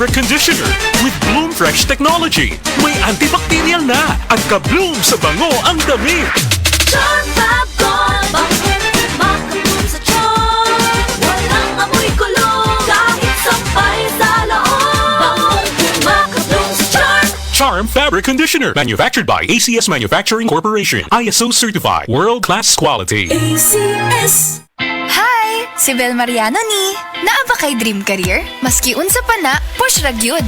Fabric Conditioner with Bloom Fresh Technology. May antibacterial na at ka-bloom sa bango ang damit. Charm Fab Gold, makabloom sa charm. Walang amoy kulong, kahit sampay sa loob. Makabloom sa charm. Charm Fabric Conditioner. Manufactured by ACS Manufacturing Corporation. ISO certified. World-class quality. ACS. Hi! Si Bel Mariano ni. Naa ba kay dream career? Maski unsa pa na, push ra gyud.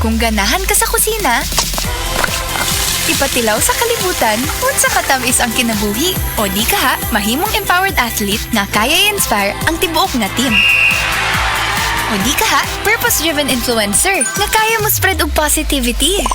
Kung ganahan ka sa kusina, ipatilaw sa kalibutan, unsa ka tamis ang kinabuhi. O di ka ha, mahimong empowered athlete nga kaya i-inspire ang tibuok nga team. O di ka ha, purpose-driven influencer nga kaya mo spread og positivity.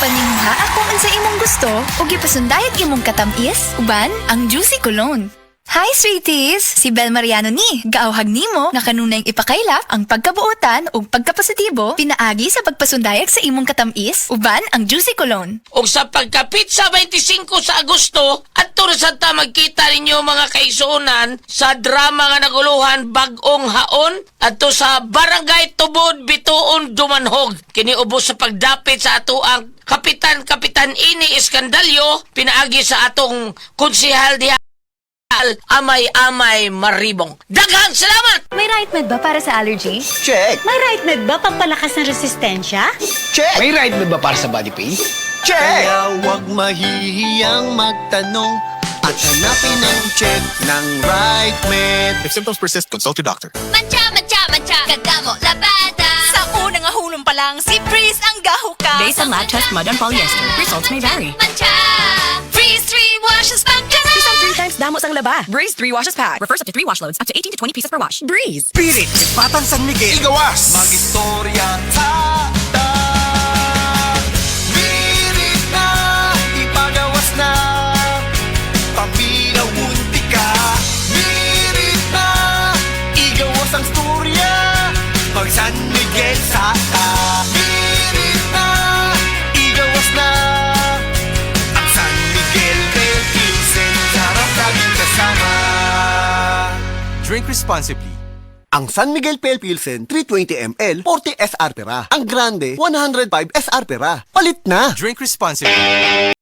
Panimuha akong unsa imong gusto o gipasundayag imong katamis, uban ang Juicy Cologne. Hi, sweeties! Si Bel Mariano ni. Gaawhag nimo nga kanunay ipakaylap ang pagkabuotan o pagkapositibo pinaagi sa pagpasundayag sa imong katamis, uban ang Juicy Cologne. O sa pagkapit sa 25 sa Agosto, at sa ta magkita ninyo mga kaisunan sa drama nga naguluhan Bag-ong Haon at sa Barangay Tubod, Bituon, Dumanhog. Kiniubos sa pagdapit sa ato ang Kapitan Ini Iskandalyo, pinaagi sa atong konsehal diha Amay Maribong. Daghang salamat! May right med ba para sa allergy? Check! May right med ba pampalakas ng resistensya? Check! May right ba para sa body pain? Check! Kaya huwag mahihiyang magtanong at hanapin ang check ng right med. If symptoms persist, consult your doctor. Mancha, kadamo, labada. Sa unang ahulong pa lang, si Breeze ang gahuka. Based on lab test mud and polyester, results may vary. Mancha, Breeze 3 washes pang ka na. Isang 3 times damos ang laba. Breeze 3 washes pack. Refers up to 3 wash loads, up to 18 to 20 pieces per wash. Breeze. Spirit! Batang San Miguel! Igawas! Mag-istorya tata. Spirit na, ipagawas na. Paminaw munti ka. Spirit na, igawas ang storya. Pag San Miguel sa ta. Spirit na, igawas na. Ang San Miguel Del Pilsen, sarap laging kasama. Drink responsibly. Ang San Miguel Pale Pilsen 320 ml 40 SR pera. Ang Grande 105 SR pera. Palit na! Drink responsibly.